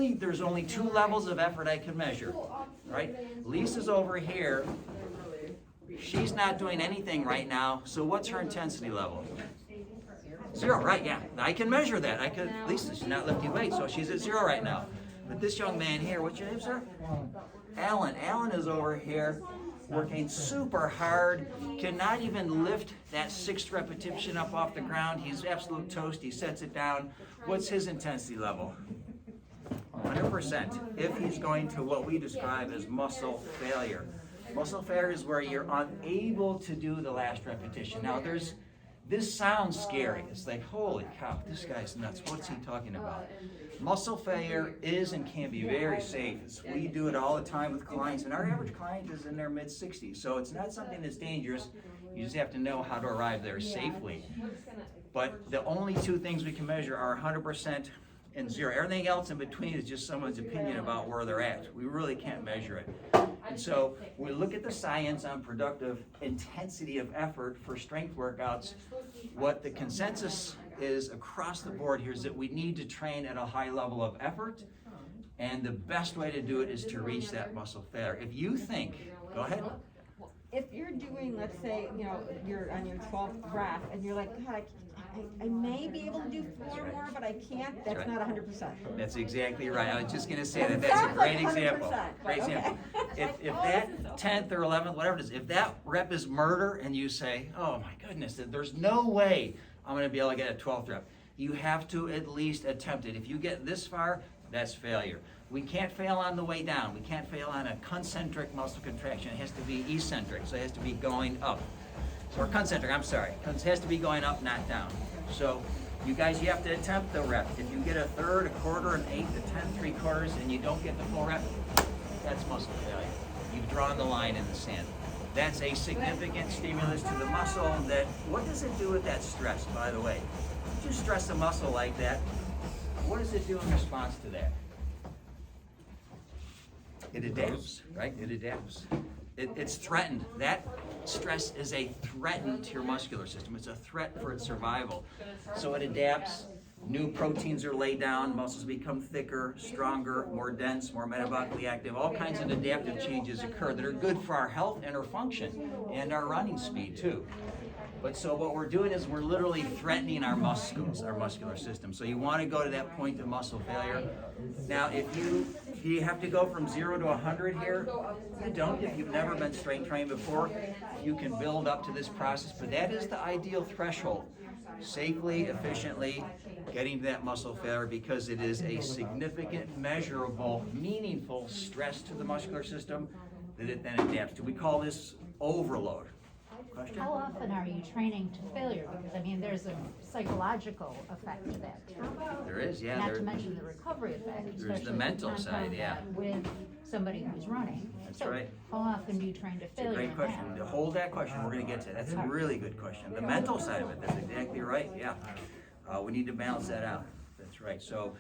there's only two levels of effort I can measure, right? Lisa's over here. She's not doing anything right now, so what's her intensity level? 0, right, yeah. I can measure that. Lisa, she's not lifting weight, so she's at 0 right now. But this young man here, what's your name, sir? Alan. Alan is over here working super hard, cannot even lift that 6th repetition up off the ground. He's absolute toast. He sets it down. What's his intensity level? 100%. If he's going to what we describe as muscle failure. Muscle failure is where you're unable to do the last repetition. Now, this sounds scary. It's like, holy cow, this guy's nuts. What's he talking about? Muscle failure is and can be very safe. We do it all the time with clients, and our average client is in their mid-60s. So it's not something that's dangerous. You just have to know how to arrive there safely. But the only two things we can measure are 100% and 0. Everything else in between is just someone's opinion about where they're at. We really can't measure it. And so we look at the science on productive intensity of effort for strength workouts. What the consensus is across the board here is that we need to train at a high level of effort, and the best way to do it is to reach that muscle failure. If you think, go ahead. If you're doing, let's say, you're on your 12th rep, and you're like, God, I may be able to do 4 more, but I can't, that's not 100%. That's exactly right. I was just going to say that. That's a great example. Great example. If that 10th or 11th, whatever it is, if that rep is murder and you say, oh my goodness, there's no way I'm going to be able to get a 12th rep, you have to at least attempt it. If you get this far, that's failure. We can't fail on the way down. We can't fail on a concentric muscle contraction. It has to be eccentric, so it has to be going up. Or concentric, I'm sorry. It has to be going up, not down. So you guys, you have to attempt the rep. If you get a third, a quarter, an eighth, a 10th, 3/4, and you don't get the full rep, that's muscle failure. You've drawn the line in the sand. That's a significant stimulus to the muscle. That, what does it do with that stress, by the way? If you stress a muscle like that, what does it do in response to that? It adapts, right? It adapts. It's threatened. That stress is a threat to your muscular system. It's a threat for its survival. So it adapts. New proteins are laid down. Muscles become thicker, stronger, more dense, more metabolically active. All kinds of adaptive changes occur that are good for our health and our function and our running speed too. But so what we're doing is we're literally threatening our muscular system. So you want to go to that point of muscle failure. Now, if you have to go from 0 to 100 here, you don't. If you've never been strength trained before, you can build up to this process. But that is the ideal threshold. Safely, efficiently getting to that muscle failure, because it is a significant, measurable, meaningful stress to the muscular system that it then adapts to. We call this overload. Question? How often are you training to failure? Because, I mean, there's a psychological effect to that too. There is, yeah. Not to mention the recovery effect. There's the mental side, yeah. With somebody who's running. That's right. How often do you train to failure? Great question. To hold that question, we're going to get to that. That's a really good question. The mental side of it, that's exactly right, yeah. We need to balance that out. That's right. So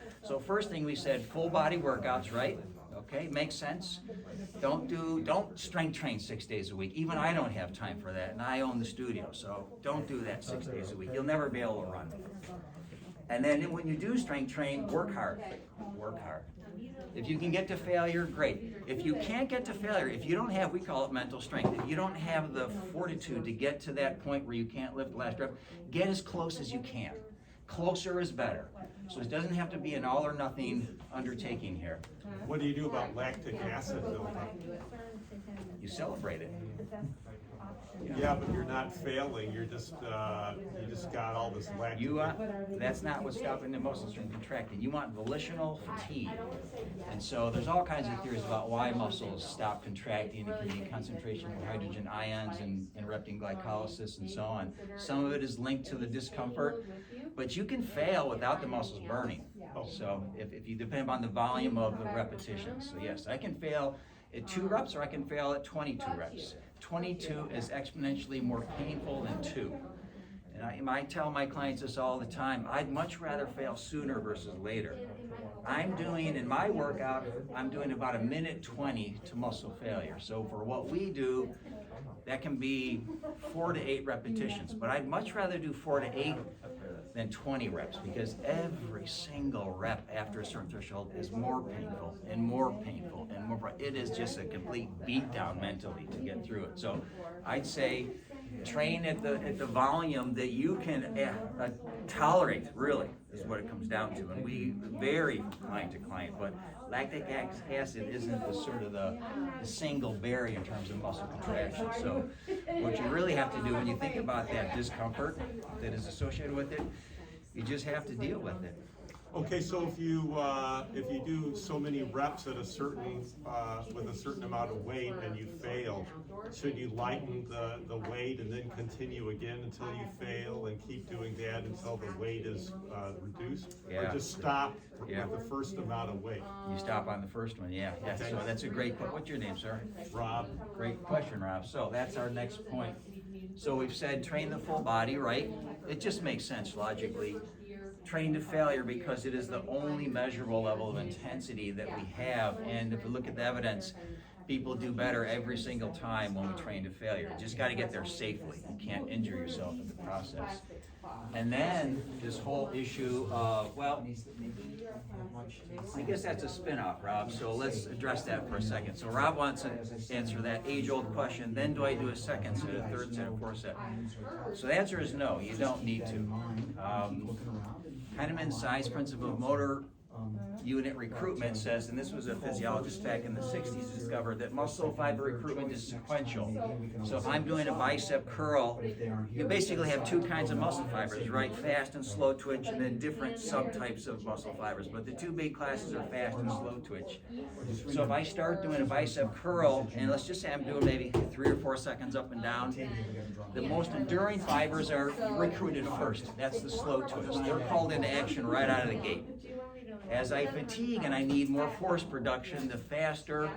first thing we said, full body workouts, right? Okay, makes sense. Don't strength train 6 days a week. Even I don't have time for that, and I own the studio, so don't do that 6 days a week. You'll never be able to run. And then when you do strength train, work hard. Work hard. If you can get to failure, great. If you can't get to failure, if you don't have, we call it mental strength, if you don't have the fortitude to get to that point where you can't lift the last rep, get as close as you can. Closer is better. So it doesn't have to be an all or nothing undertaking here. What do you do about lactic acid buildup? You celebrate it. Yeah, but you're not failing. You just got all this lactic. That's not what's stopping the muscles from contracting. You want volitional fatigue. And so there's all kinds of theories about why muscles stop contracting. It can be concentration of hydrogen ions and interrupting glycolysis and so on. Some of it is linked to the discomfort, but you can fail without the muscles burning. So if you depend on the volume of the repetitions. So yes, I can fail at 2 reps or I can fail at 22 reps. 22 is exponentially more painful than 2. And I tell my clients this all the time. I'd much rather fail sooner versus later. In my workout, I'm doing about 1:20 to muscle failure. So for what we do, that can be 4 to 8 repetitions. But I'd much rather do 4 to 8 than 20 reps, because every single rep after a certain threshold is more painful and more painful and more. It is just a complete beatdown mentally to get through it. So I'd say train at the volume that you can tolerate, really, is what it comes down to. And we vary from client to client, but lactic acid isn't the sort of the single barrier in terms of muscle contraction. So what you really have to do when you think about that discomfort that is associated with it, you just have to deal with it. Okay, so if you do so many reps at a certain with a certain amount of weight and you fail, should you lighten the weight and then continue again until you fail and keep doing that until the weight is reduced, or just stop with the first amount of weight? You stop on the first one, yeah. Okay. So that's a great question. What's your name, sir? Rob. Great question, Rob. So that's our next point. So we've said train the full body, right? It just makes sense logically. Train to failure because it is the only measurable level of intensity that we have. And if we look at the evidence, people do better every single time when we train to failure. You just got to get there safely. You can't injure yourself in the process. And then this whole issue of, well, I guess that's a spin-off, Rob, so let's address that for a second. So Rob wants to answer that age-old question, then do I do a second set, a third set, a fourth set? So the answer is no, you don't need to. Kahneman's size principle of motor unit recruitment says, and this was a physiologist back in the 60s discovered, that muscle fiber recruitment is sequential. So if I'm doing a bicep curl, you basically have two kinds of muscle fibers, right? Fast and slow twitch, and then different subtypes of muscle fibers. But the two big classes are fast and slow twitch. So if I start doing a bicep curl, and let's just say I'm doing maybe 3 or 4 seconds up and down, the most enduring fibers are recruited first. That's the slow twitch. They're called into action right out of the gate. As I fatigue and I need more force production, the fast twitch,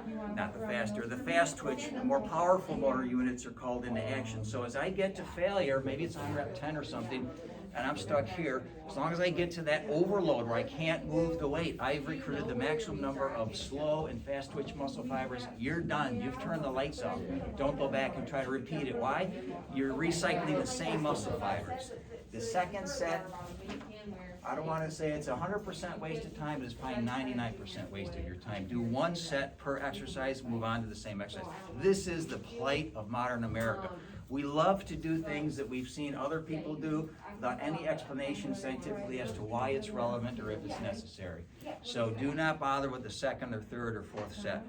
the more powerful motor units are called into action. So as I get to failure, maybe it's on rep 10 or something, and I'm stuck here, as long as I get to that overload where I can't move the weight, I've recruited the maximum number of slow and fast twitch muscle fibers. You're done. You've turned the lights off. Don't go back and try to repeat it. Why? You're recycling the same muscle fibers. The second set, I don't want to say it's 100% waste of time, but it's probably 99% waste of your time. Do one set per exercise, move on to the same exercise. This is the plight of modern America. We love to do things that we've seen other people do without any explanation scientifically as to why it's relevant or if it's necessary. So do not bother with the second or third or fourth set.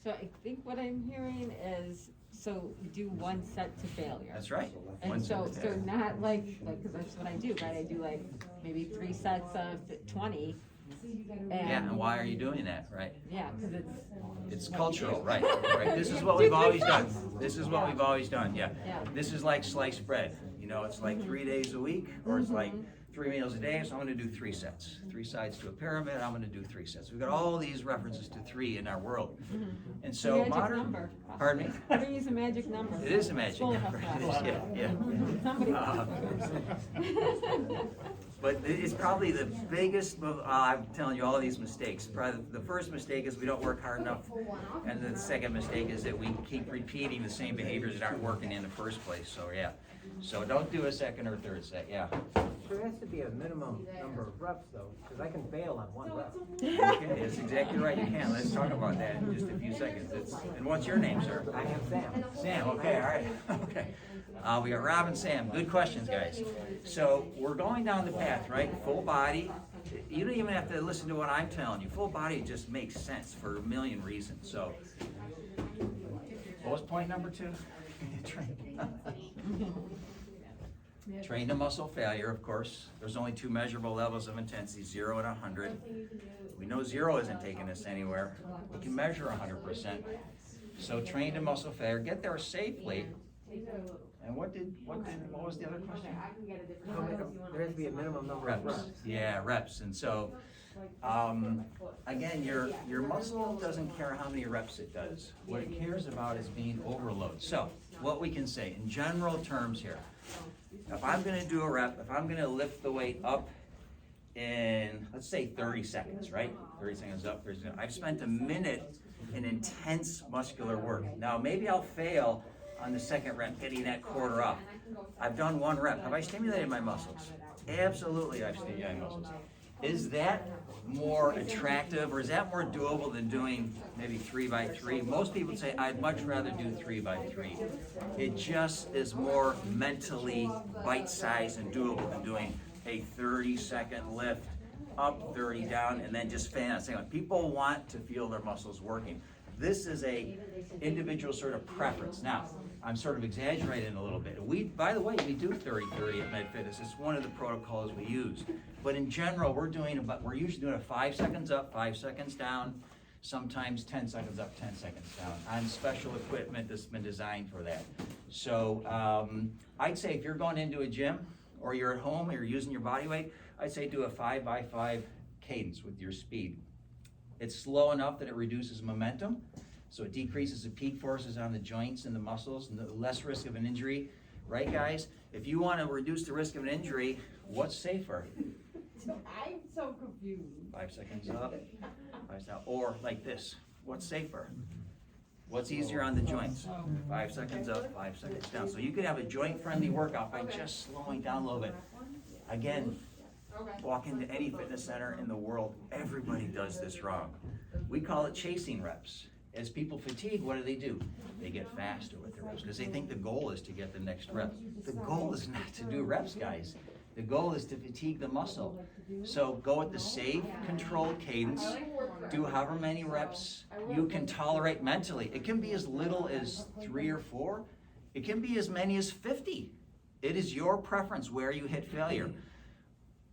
So I think what I'm hearing is, so you do one set to failure. That's right. And so not like, because that's what I do, right? I do like maybe 3 sets of 20. And why are you doing that, right? Yeah, because it's cultural, right? Right. This is what we've always done. This is what we've always done. Yeah. This is like sliced bread. You know, it's like 3 days a week, or it's like 3 meals a day. So I'm going to do 3 sets. 3 sides to a pyramid. I'm going to do 3 sets. We've got all these references to 3 in our world, and so modern. Number. Pardon me. I'm going to use a magic number. It is a magic number. Somebody. But it's probably the biggest, I'm telling you all these mistakes. Probably the first mistake is we don't work hard enough. And the second mistake is that we keep repeating the same behaviors that aren't working in the first place. So yeah. So don't do a second or third set, yeah. There has to be a minimum number of reps though, because I can fail on 1 rep. Okay, that's exactly right, you can. Let's talk about that in just a few seconds. And what's your name, sir? I am Sam. Sam, okay, all right, okay. We got Rob and Sam. Good questions, guys. So we're going down the path, right? Full body. You don't even have to listen to what I'm telling you. Full body just makes sense for a million reasons. So, what was point number 2? Train to muscle failure, of course. There's only 2 measurable levels of intensity, 0 and 100. We know 0 isn't taking us anywhere. We can measure 100%. So train to muscle failure. Get there safely. And what was the other question? There has to be a minimum number of reps. Yeah, reps. And so, again, your muscle doesn't care how many reps it does. What it cares about is being overloaded. So, what we can say in general terms here, if I'm going to do a rep, if I'm going to lift the weight up in, let's say 30 seconds, right? 30 seconds up, 30 seconds. I've spent a minute in intense muscular work. Now, maybe I'll fail on the second rep, getting that quarter up. I've done 1 rep. Have I stimulated my muscles? Absolutely, I've seen young muscles. Is that more attractive, or is that more doable than doing maybe 3x3? Most people say, I'd much rather do 3x3. It just is more mentally bite-sized and doable than doing a 30-second lift, up 30 down, and then just fan out. Same way. People want to feel their muscles working. This is a individual sort of preference. Now, I'm sort of exaggerating a little bit. By the way, we do 30-30 at MedFitness. It's one of the protocols we use. But in general, we're usually doing a 5 seconds up, 5 seconds down, sometimes 10 seconds up, 10 seconds down on special equipment that's been designed for that. So I'd say if you're going into a gym or you're at home or you're using your body weight, I'd say do a 5x5 cadence with your speed. It's slow enough that it reduces momentum, so it decreases the peak forces on the joints and the muscles and the less risk of an injury. Right, guys? If you want to reduce the risk of an injury, what's safer? I'm so confused. 5 seconds up, 5 down, or like this. What's safer? What's easier on the joints? 5 seconds up, 5 seconds down. So you could have a joint-friendly workout by just slowing down a little bit. Again, walk into any fitness center in the world, everybody does this wrong. We call it chasing reps. As people fatigue, what do? They get faster with the reps because they think the goal is to get the next rep. The goal is not to do reps, guys. The goal is to fatigue the muscle. So go at the safe, controlled cadence. Do however many reps you can tolerate mentally. It can be as little as 3 or 4. It can be as many as 50. It is your preference where you hit failure.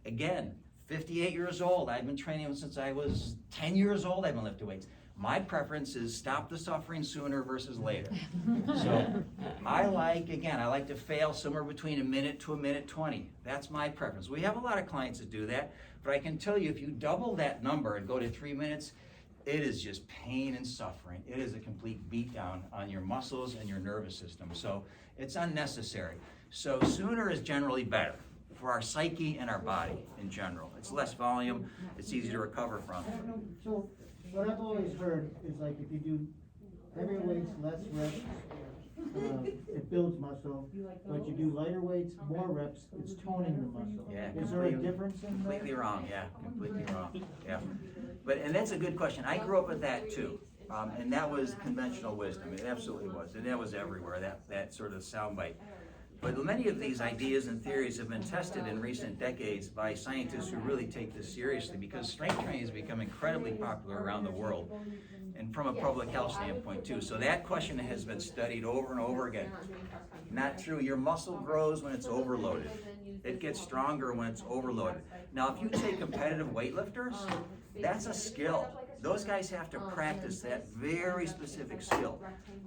Again, 58 years old. I've been training since I was 10 years old. I've been lifting weights. My preference is stop the suffering sooner versus later. So I like to fail somewhere between a minute to a minute 20. That's my preference. We have a lot of clients that do that, but I can tell you if you double that number and go to 3 minutes, it is just pain and suffering. It is a complete beatdown on your muscles and your nervous system. So it's unnecessary. So sooner is generally better for our psyche and our body in general. It's less volume, it's easy to recover from. So what I've always heard is like if you do heavier weights, less reps, it builds muscle. But you do lighter weights, more reps, it's toning the muscle. Yeah, Is there a difference in that? Completely wrong, yeah, completely wrong, yeah. And that's a good question. I grew up with that too. And that was conventional wisdom. It absolutely was. And that was everywhere, that sort of soundbite. But many of these ideas and theories have been tested in recent decades by scientists who really take this seriously because strength training has become incredibly popular around the world and from a public health standpoint too. So that question has been studied over and over again. Not true. Your muscle grows when it's overloaded. It gets stronger when it's overloaded. Now, if you take competitive weightlifters, that's a skill. Those guys have to practice that very specific skill.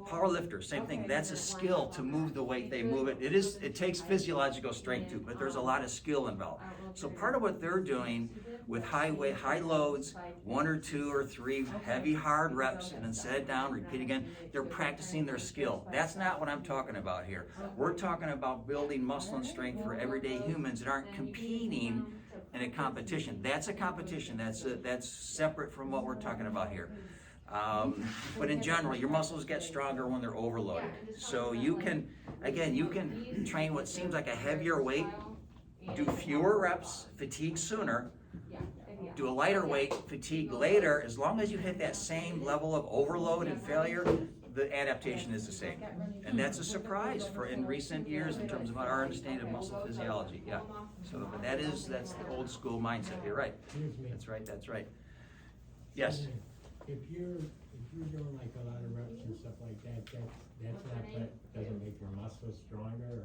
Powerlifters, same thing. That's a skill to move the weight they move it. It takes physiological strength too, but there's a lot of skill involved. So part of what they're doing with high weight, high loads, 1 or 2 or 3 heavy hard reps, and then set it down, repeat again, they're practicing their skill. That's not what I'm talking about here. We're talking about building muscle and strength for everyday humans that aren't competing in a competition. That's a competition. That's separate from what we're talking about here. But in general, your muscles get stronger when they're overloaded. So you can train what seems like a heavier weight, do fewer reps, fatigue sooner, do a lighter weight, fatigue later. As long as you hit that same level of overload and failure, the adaptation is the same. And that's a surprise in recent years in terms of our understanding of muscle physiology. Yeah. So but that's the old school mindset. You're right. That's right. Yes. If you're doing like a lot of reps and stuff like that doesn't make your muscles stronger,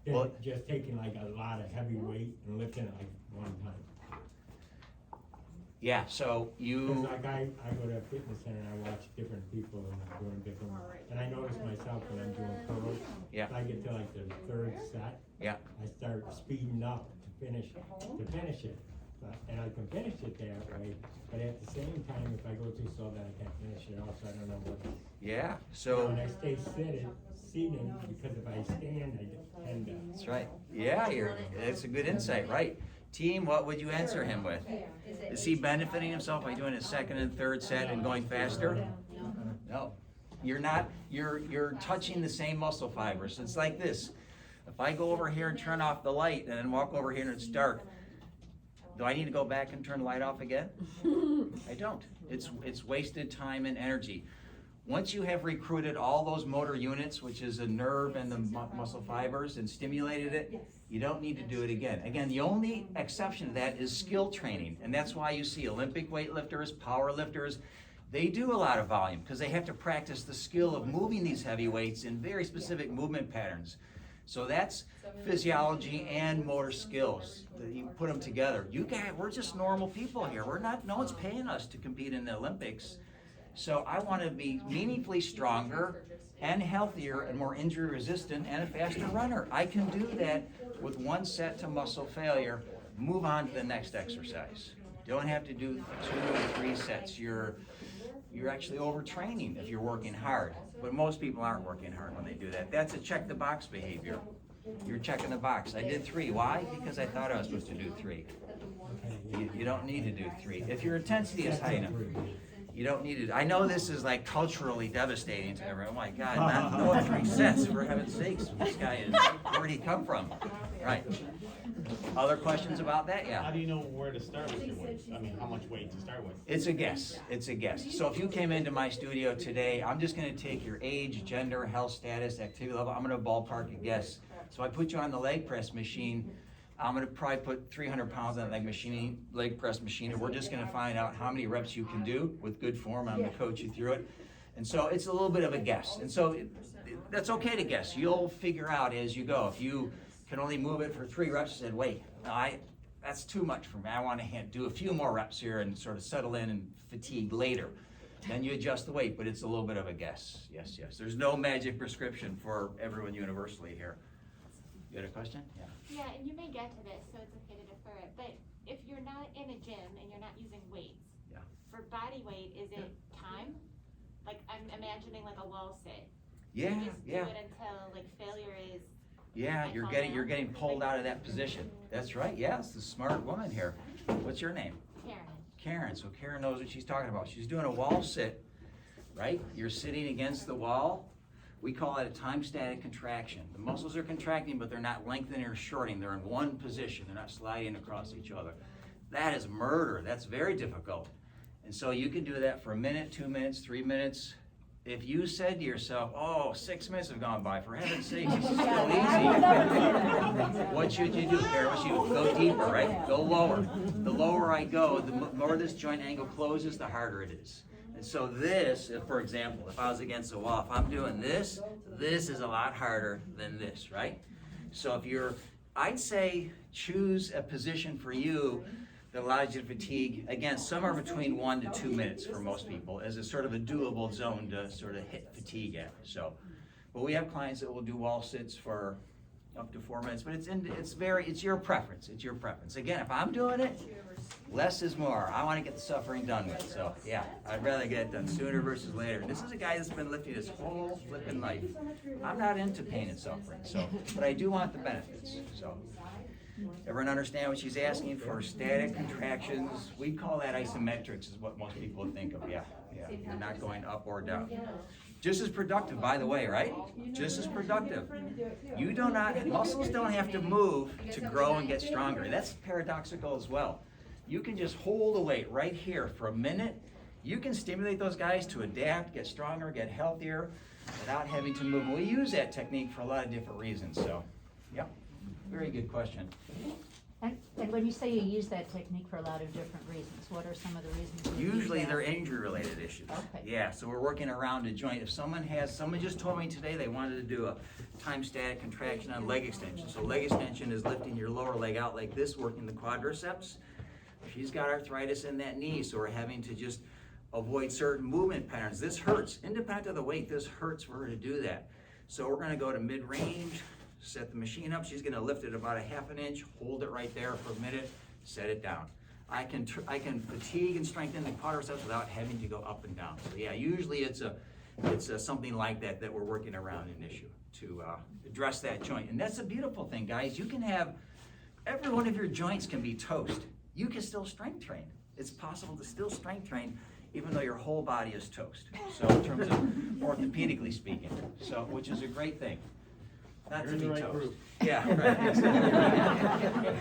or just taking like a lot of heavy weight and lifting it like one time. Yeah, so you... Like I go to a fitness center and I watch different people and doing different, and I notice myself when I'm doing curls, if I get to like the 3rd set, I start speeding up to finish it. And I can finish it that way, but at the same time, if I go too slow, then I can't finish it also. I don't know what. Yeah, so... When I stay seated, because if I stand, I tend to... That's right. Yeah, that's a good insight, right? Team, what would you answer him with? Is he benefiting himself by doing a 2nd and 3rd set and going faster? No. You're not. You're touching the same muscle fibers. It's like this. If I go over here and turn off the light and then walk over here and it's dark, do I need to go back and turn the light off again? I don't. It's wasted time and energy. Once you have recruited all those motor units, which is a nerve and the muscle fibers, and stimulated it, you don't need to do it again. Again, the only exception to that is skill training, and that's why you see Olympic weightlifters, power lifters, they do a lot of volume because they have to practice the skill of moving these heavy weights in very specific movement patterns. So that's physiology and motor skills. You put them together. You guys, we're just normal people here. No one's paying us to compete in the Olympics. So I want to be meaningfully stronger and healthier and more injury resistant and a faster runner. I can do that with one set to muscle failure, move on to the next exercise. Don't have to do 2 or 3 sets. You're actually overtraining if you're working hard. But most people aren't working hard when they do that. That's a check the box behavior. You're checking the box. I did 3. Why? Because I thought I was supposed to do 3. You don't need to do 3. If your intensity is high enough, you don't need it. I know this is like culturally devastating to everyone. Oh my God, not 3 sets, for heaven's sakes. This guy is, where'd he come from? Right. Other questions about that? Yeah. How do you know where to start with your weight? I mean, how much weight to start with? It's a guess. It's a guess. So if you came into my studio today, I'm just going to take your age, gender, health status, activity level. I'm going to ballpark a guess. So I put you on the leg press machine. I'm going to probably put 300 pounds on that leg press machine, and we're just going to find out how many reps you can do with good form. I'm going to coach you through it. And so it's a little bit of a guess. And so that's okay to guess. You'll figure out as you go. If you can only move it for 3 reps, you said, wait, that's too much for me. I want to do a few more reps here and sort of settle in and fatigue later. Then you adjust the weight, but it's a little bit of a guess. Yes, yes. There's no magic prescription for everyone universally here. You had a question? Yeah. Yeah, and you may get to this, so it's okay to defer it, but if you're not in a gym and you're not using weights, Yeah. for body weight, is it time? Like, I'm imagining like a wall sit. Yeah, You just yeah. do it until like failure is. Yeah, you're getting pulled out of that position. That's right. Yes, the smart woman here. What's your name? Karen. Karen. So Karen knows what she's talking about. She's doing a wall sit, right? You're sitting against the wall. We call that a time static contraction. The muscles are contracting, but they're not lengthening or shortening. They're in one position. They're not sliding across each other. That is murder. That's very difficult. And so you can do that for 1 minute, 2 minutes, 3 minutes. If you said to yourself, oh, 6 minutes have gone by, for heaven's sake, this is still easy. What should you do, Karen? What should you do? Go deeper, right? Go lower. The lower I go, the more this joint angle closes, the harder it is. And so this, for example, if I was against the wall, if I'm doing this, this is a lot harder than this, right? So I'd say choose a position for you that allows you to fatigue, again, somewhere between 1 to 2 minutes for most people as a sort of a doable zone to sort of hit fatigue at. So, but we have clients that will do wall sits for up to 4 minutes, but it's your preference. It's your preference. Again, if I'm doing it, less is more. I want to get the suffering done with. So yeah, I'd rather get it done sooner versus later. This is a guy that's been lifting his whole flipping life. I'm not into pain and suffering, but I do want the benefits. So everyone understand what she's asking for? Static contractions. We call that isometrics, is what most people think of. Yeah. You're not going up or down. Just as productive, by the way, right? Just as productive. Muscles don't have to move to grow and get stronger. That's paradoxical as well. You can just hold the weight right here for a minute. You can stimulate those guys to adapt, get stronger, get healthier without having to move. We use that technique for a lot of different reasons. So, yep, very good question. And when you say you use that technique for a lot of different reasons, what are some of the reasons? Usually they're injury-related issues. Okay. Yeah, so we're working around a joint. If someone just told me today they wanted to do a time static contraction on leg extension. So leg extension is lifting your lower leg out like this, working the quadriceps. She's got arthritis in that knee, so we're having to just avoid certain movement patterns. This hurts. Independent of the weight, this hurts for her to do that. So we're going to go to mid-range, set the machine up. She's going to lift it about 1/2 inch, hold it right there for a minute, set it down. I can fatigue and strengthen the quadriceps without having to go up and down. So yeah, usually it's something like that we're working around an issue to address that joint. And that's a beautiful thing, guys. You can have, every one of your joints can be toast. You can still strength train. It's possible to still strength train even though your whole body is toast. So in terms of orthopedically speaking, so which is a great thing. Not You're to in be the right toast. group. Yeah, right.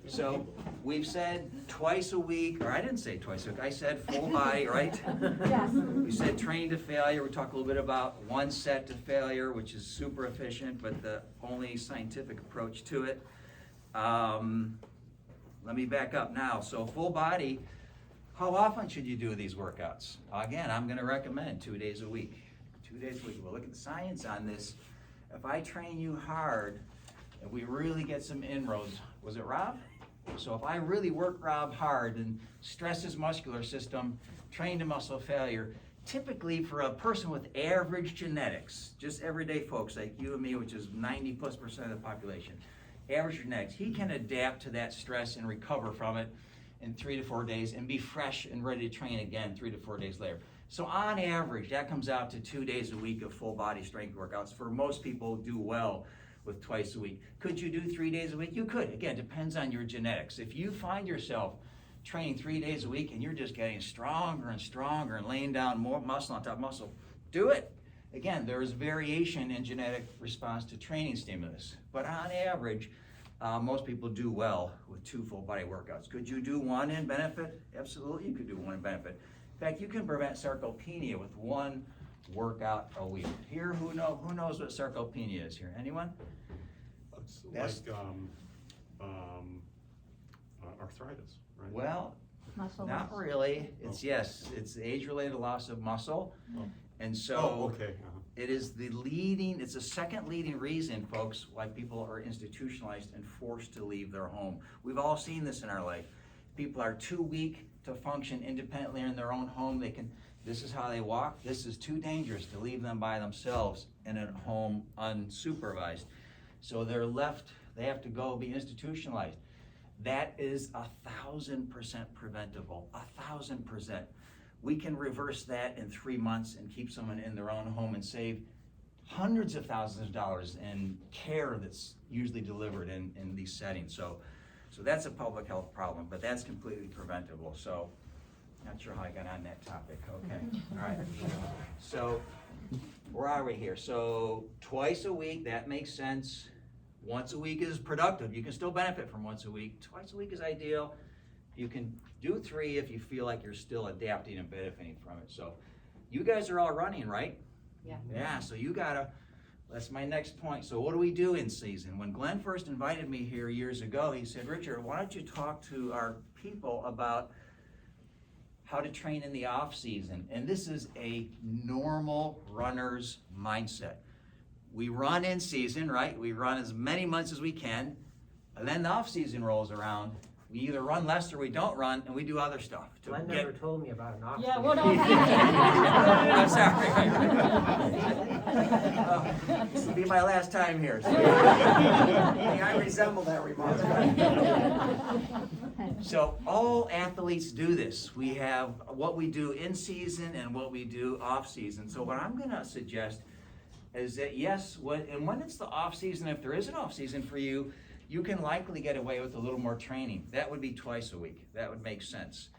So, we've said twice a week, or I didn't say twice a week, I said full body, right? Yes. We said train to failure. We talked a little bit about one set to failure, which is super efficient, but the only scientific approach to it. Let me back up now. So full body, how often should you do these workouts? Again, I'm gonna recommend 2 days a week. 2 days a week. Well, look at the science on this. If I train you hard, and we really get some inroads, was it Rob? So if I really work Rob hard and stress his muscular system, train to muscle failure, typically for a person with average genetics, just everyday folks like you and me, which is 90+% of the population, average genetics, he can adapt to that stress and recover from it in 3 to 4 days and be fresh and ready to train again 3 to 4 days later. So on average, that comes out to 2 days a week of full body strength workouts. For most people, do well with twice a week. Could you do 3 days a week? You could. Again, depends on your genetics. If you find yourself training 3 days a week and you're just getting stronger and stronger and laying down more muscle on top of muscle, do it. Again, there's variation in genetic response to training stimulus. But on average, most people do well with 2 full body workouts. Could you do 1 and benefit? Absolutely, you could do 1 and benefit. In fact, you can prevent sarcopenia with 1 workout a week. Here, who knows what sarcopenia is here? Anyone? It's That's- like arthritis, right? Well, Muscle not loss. really. It's it's age-related loss of muscle. Oh. And so Oh, okay. it is it's the second leading reason, folks, why people are institutionalized and forced to leave their home. We've all seen this in our life. People are too weak to function independently in their own home. This is how they walk. This is too dangerous to leave them by themselves in a home unsupervised. So they have to go be institutionalized. That is 1,000% preventable, 1,000%. We can reverse that in 3 months and keep someone in their own home and save hundreds of thousands of dollars in care that's usually delivered in these settings. So that's a public health problem, but that's completely preventable. So not sure how I got on that topic. Okay, all right. So where are we here? So twice a week, that makes sense. Once a week is productive. You can still benefit from once a week. Twice a week is ideal. You can do 3 if you feel like you're still adapting and benefiting from it. So you guys are all running, right? Yeah. Yeah, so that's my next point. So what do we do in season? When Glenn first invited me here years ago, he said, Richard, why don't you talk to our people about how to train in the off season? And this is a normal runner's mindset. We run in season, right? We run as many months as we can, and then the off season rolls around. We either run less or we don't run, and we do other stuff. Glenn never told me about an off Yeah, season. what else? I'm sorry. This will be my last time here. So. I resemble that remark. So all athletes do this. We have what we do in season and what we do off season. So what I'm going to suggest is that when it's the off season, if there is an off season for you, you can likely get away with a little more training. That would be twice a week. That would make sense.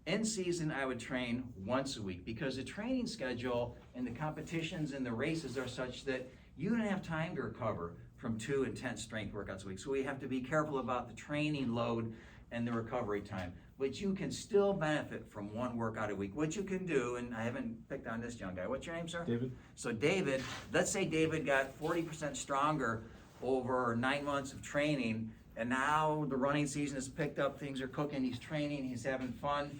In season, I would train once a week because the training schedule and the competitions and the races are such that you don't have time to recover from 2 intense strength workouts a week. So we have to be careful about the training load and the recovery time. But you can still benefit from 1 workout a week. What you can do, and I haven't picked on this young guy. What's your name, sir? David. So David, let's say David got 40% stronger over 9 months of training, and now the running season has picked up, things are cooking, he's training, he's having fun.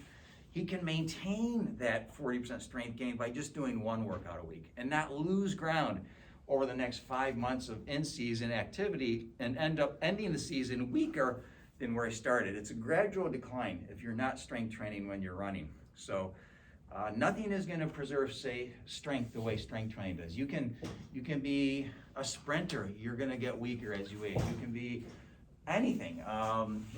He can maintain that 40% strength gain by just doing 1 workout a week and not lose ground over the next 5 months of in-season activity and end up ending the season weaker than where he started. It's a gradual decline if you're not strength training when you're running. So nothing is going to preserve, say, strength the way strength training does. You can be a sprinter. You're going to get weaker as you age. You can be anything.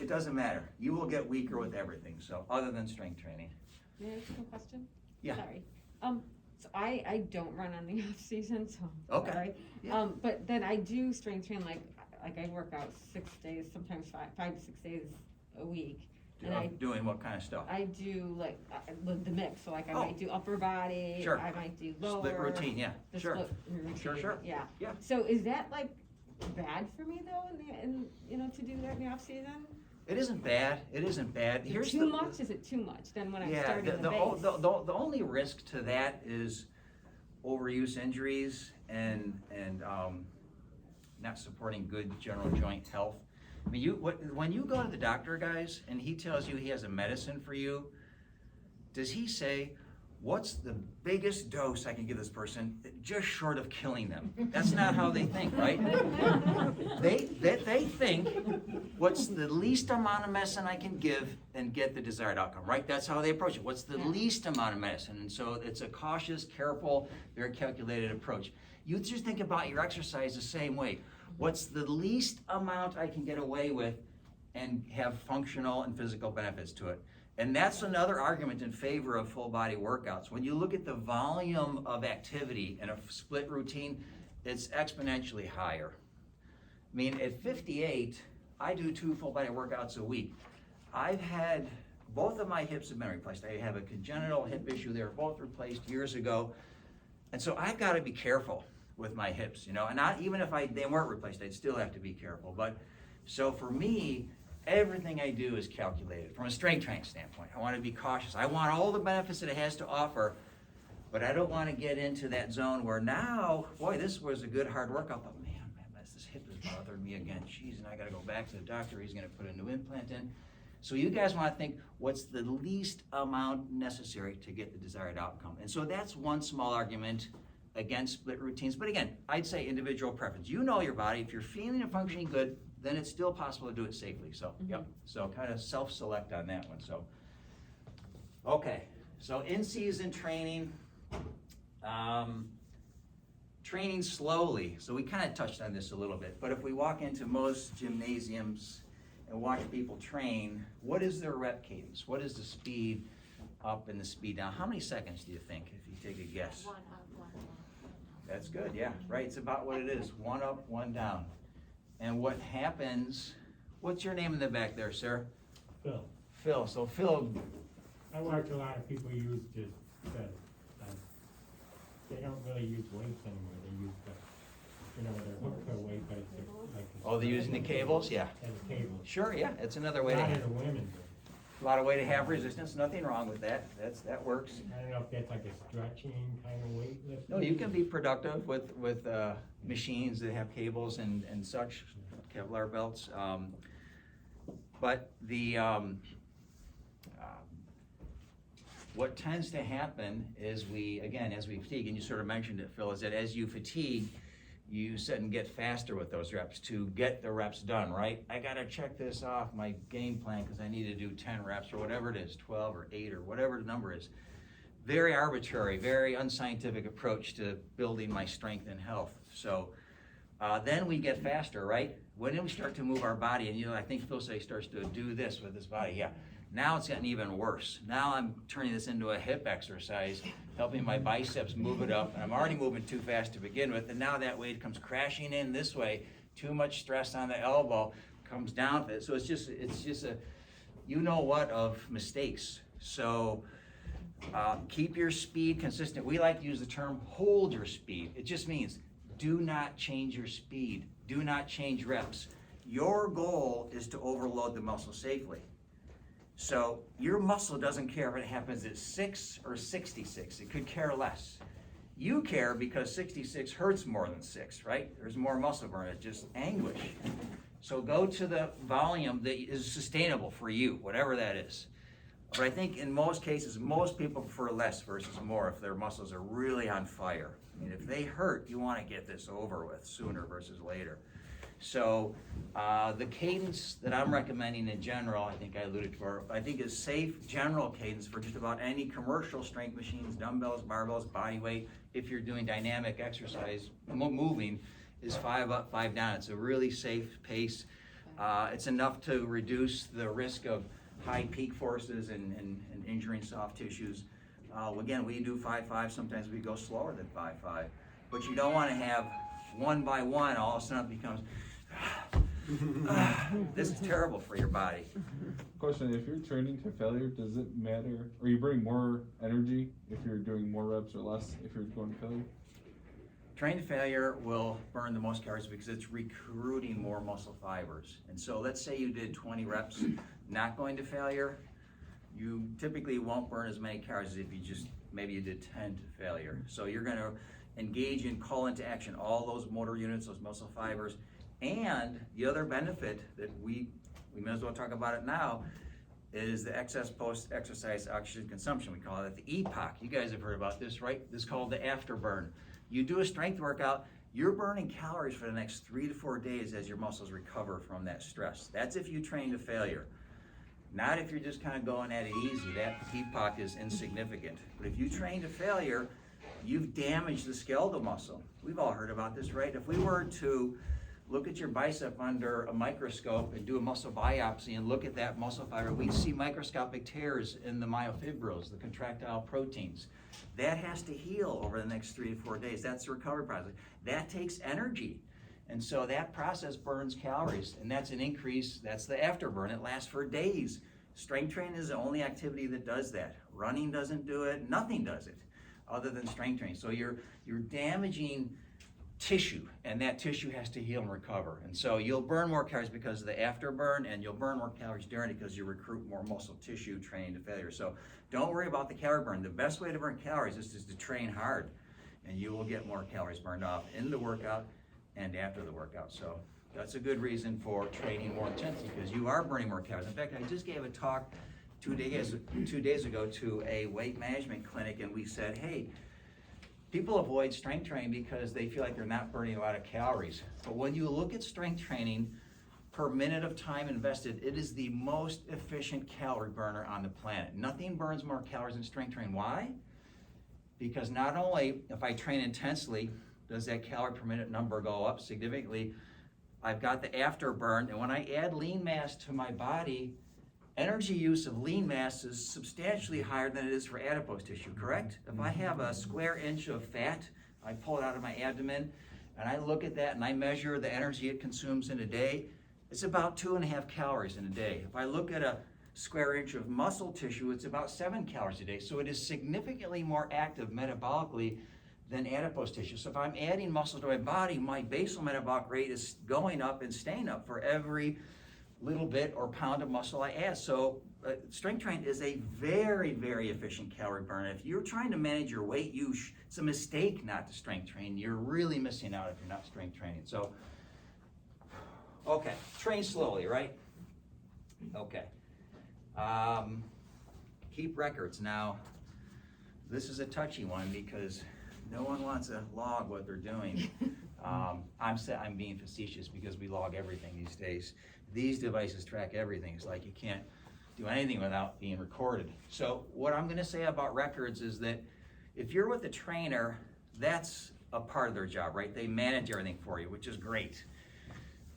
It doesn't matter. You will get weaker with everything. So other than strength training. May I ask you a question? Yeah. Sorry. So I don't run on the off season, so Okay. sorry. Yeah. But then I do strength train like I work out 6 days, sometimes 5 to 6 days a week. And I- Doing what kind of stuff? I do like the mix, so like I Oh. might do upper body, Sure. I might do lower. Split routine, yeah, The sure. split routine, Sure. yeah. Yeah. So is that like bad for me though, to do that in the off season? It isn't bad, it isn't bad. Here's Too much, is it too much, then when I'm Yeah, starting the base? the only risk to that is overuse injuries and not supporting good general joint health. I mean, when you go to the doctor, guys, and he tells you he has a medicine for you, does he say, what's the biggest dose I can give this person just short of killing them? That's not how they think, right? They think, what's the least amount of medicine I can give and get the desired outcome, right? That's how they approach it. What's the least amount of medicine? And so it's a cautious, careful, very calculated approach. You just think about your exercise the same way. What's the least amount I can get away with and have functional and physical benefits to it? And that's another argument in favor of full body workouts. When you look at the volume of activity in a split routine, it's exponentially higher. I mean, at 58, I do 2 full body workouts a week. I've had, both of my hips have been replaced. I have a congenital hip issue. They were both replaced years ago. And so I've got to be careful with my hips, and not even if they weren't replaced, I'd still have to be careful. But so for me, everything I do is calculated from a strength training standpoint. I want to be cautious. I want all the benefits that it has to offer, but I don't want to get into that zone where now, boy, this was a good hard workout, but man, this hip is bothering me again. Jeez, and I got to go back to the doctor. He's going to put a new implant in. So you guys want to think, what's the least amount necessary to get the desired outcome? And so that's one small argument against split routines. But again, I'd say individual preference. You know your body. If you're feeling and functioning good, then it's still possible to do it safely. So, yep. So kind of self-select on that one. So, okay. So in-season training, training slowly. So we kind of touched on this a little bit. But if we walk into most gymnasiums and watch people train, what is their rep cadence? What is the speed up and the speed down? How many seconds do you think, if you take a guess? 1 up, 1 down. That's good, yeah, right, it's about what it is, 1 up, 1 down. And what happens, what's your name in the back there, sir? Phil, Phil, so Phil, I watch a lot of people use just they don't really use weights anymore, they use their hook for a weight, but it's like. oh, they're using the cables, yeah. And the cables. Sure, yeah, it's another way to Not have, in the women, but a lot of way to have resistance, nothing wrong with that, that works. I don't know if that's like a stretching kind of weightlifting. No, you can be productive with machines that have cables and such, Kevlar belts. But the what tends to happen is as we fatigue, and you sort of mentioned it, Phil, is that as you fatigue, you sit and get faster with those reps to get the reps done, right? I gotta check this off my game plan because I need to do 10 reps or whatever it is, 12 or 8 or whatever the number is. Very arbitrary, very unscientific approach to building my strength and health. So then we get faster, right? When we start to move our body, and I think Phil said he starts to do this with his body, yeah. Now it's gotten even worse. Now I'm turning this into a hip exercise, helping my biceps move it up, and I'm already moving too fast to begin with, and now that weight comes crashing in this way, too much stress on the elbow, comes down with it. So it's just a, of mistakes. So keep your speed consistent. We like to use the term hold your speed. It just means do not change your speed. Do not change reps. Your goal is to overload the muscle safely. So your muscle doesn't care if it happens at 6 or 66. It could care less. You care because 66 hurts more than 6, right? There's more muscle burn. It's just anguish. So go to the volume that is sustainable for you, whatever that is. But I think in most cases, most people prefer less versus more if their muscles are really on fire. I mean, if they hurt, you want to get this over with sooner versus later. So the cadence that I'm recommending in general, I think I alluded to, I think is safe general cadence for just about any commercial strength machines, dumbbells, barbells, body weight. If you're doing dynamic exercise, moving, is 5 up, 5 down. It's a really safe pace. It's enough to reduce the risk of high peak forces and injuring soft tissues. Again, we do 5-5. Sometimes we go slower than 5-5. But you don't want to have 1 by 1. All of a sudden it becomes This is terrible for your body. Question, if you're training to failure, does it matter, or you burning more energy if you're doing more reps or less if you're going to failure? Train to failure will burn the most calories because it's recruiting more muscle fibers. And so let's say you did 20 reps not going to failure, you typically won't burn as many calories as if you just, maybe you did 10 to failure. So you're gonna engage in call into action, all those motor units, those muscle fibers. And the other benefit that we may as well talk about it now is the excess post-exercise oxygen consumption. We call it the EPOC. You guys have heard about this, right? This is called the afterburn. You do a strength workout, you're burning calories for the next 3 to 4 days as your muscles recover from that stress. That's if you train to failure. Not if you're just kind of going at it easy. That EPOC is insignificant. But if you train to failure, you've damaged the skeletal muscle. We've all heard about this, right? If we were to look at your bicep under a microscope and do a muscle biopsy and look at that muscle fiber, we'd see microscopic tears in the myofibrils, the contractile proteins. That has to heal over the next 3 to 4 days. That's the recovery process. That takes energy. And so that process burns calories, and that's an increase, that's the afterburn. It lasts for days. Strength training is the only activity that does that. Running doesn't do it, nothing does it other than strength training. So you're damaging tissue, and that tissue has to heal and recover. And so you'll burn more calories because of the afterburn, and you'll burn more calories during it because you recruit more muscle tissue training to failure. So don't worry about the calorie burn. The best way to burn calories is just to train hard, and you will get more calories burned off in the workout and after the workout. So that's a good reason for training more intensely, because you are burning more calories. In fact, I just gave a talk 2 days ago to a weight management clinic, and we said, hey, people avoid strength training because they feel like they're not burning a lot of calories. But when you look at strength training per minute of time invested, it is the most efficient calorie burner on the planet. Nothing burns more calories than strength training. Why? Because not only if I train intensely, does that calorie per minute number go up significantly, I've got the afterburn, and when I add lean mass to my body, energy use of lean mass is substantially higher than it is for adipose tissue, correct? If I have a square inch of fat, I pull it out of my abdomen, and I look at that and I measure the energy it consumes in a day, it's about 2.5 calories in a day. If I look at a square inch of muscle tissue, it's about 7 calories a day. So it is significantly more active metabolically than adipose tissue. So if I'm adding muscle to my body, my basal metabolic rate is going up and staying up for every little bit or pound of muscle I add. So strength training is a very, very efficient calorie burner. If you're trying to manage your weight, it's a mistake not to strength train. You're really missing out if you're not strength training. So, okay, train slowly, right? Okay. Keep records. Now, this is a touchy one because no one wants to log what they're doing. I'm being facetious because we log everything these days. These devices track everything. It's like you can't do anything without being recorded. So what I'm gonna say about records is that if you're with a trainer, that's a part of their job, right? They manage everything for you, which is great.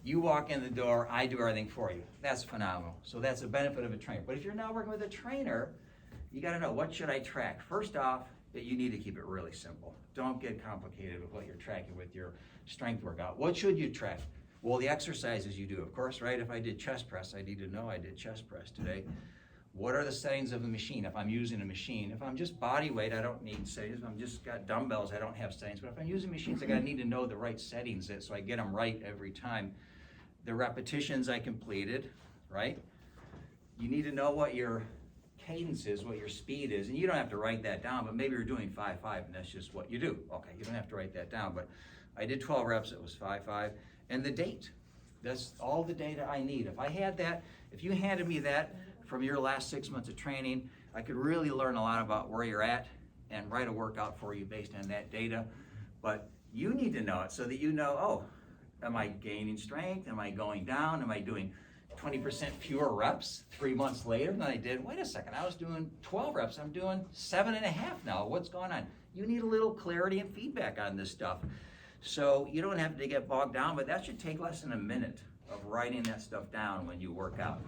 You walk in the door, I do everything for you. That's phenomenal. So that's a benefit of a trainer. But if you're now working with a trainer, you gotta know, what should I track? First off, that you need to keep it really simple. Don't get complicated with what you're tracking with your strength workout. What should you track? Well, the exercises you do, of course, right? If I did chest press, I need to know I did chest press today. What are the settings of the machine? If I'm using a machine, if I'm just body weight, I don't need settings. If I'm just got dumbbells, I don't have settings. But if I'm using machines, I gotta need to know the right settings so I get them right every time. The repetitions I completed, right? You need to know what your cadence is, what your speed is, and you don't have to write that down, but maybe you're doing 5-5 and that's just what you do. Okay, you don't have to write that down, but I did 12 reps, it was 5-5, and the date. That's all the data I need. If I had that, if you handed me that from your last 6 months of training, I could really learn a lot about where you're at and write a workout for you based on that data. But you need to know it so that you know, oh, am I gaining strength? Am I going down? Am I doing 20% fewer reps 3 months later than I did? Wait a second, I was doing 12 reps, I'm doing 7.5 now. What's going on? You need a little clarity and feedback on this stuff. So you don't have to get bogged down, but that should take less than a minute of writing that stuff down when you work out.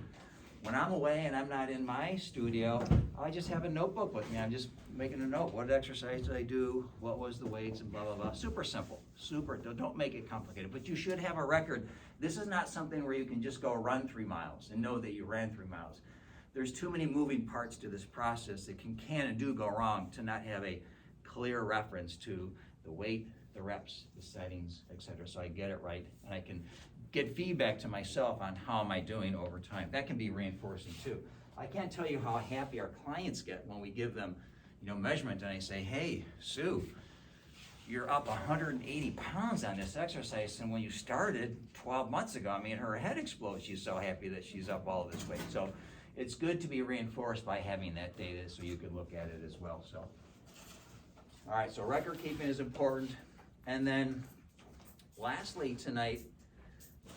When I'm away and I'm not in my studio, I just have a notebook with me. I'm just making a note. What exercise did I do? What was the weights and blah, blah, blah. Super simple. Super. Don't make it complicated. But you should have a record. This is not something where you can just go run 3 miles and know that you ran 3 miles. There's too many moving parts to this process that can and do go wrong to not have a clear reference to the weight, the reps, the settings, etc. So I get it right, and I can get feedback to myself on how am I doing over time. That can be reinforcing too. I can't tell you how happy our clients get when we give them, measurement, and I say, hey, Sue, you're up 180 pounds on this exercise, and when you started 12 months ago, her head explodes. She's so happy that she's up all this weight. So it's good to be reinforced by having that data so you can look at it as well. So, all right, so record keeping is important. And then lastly tonight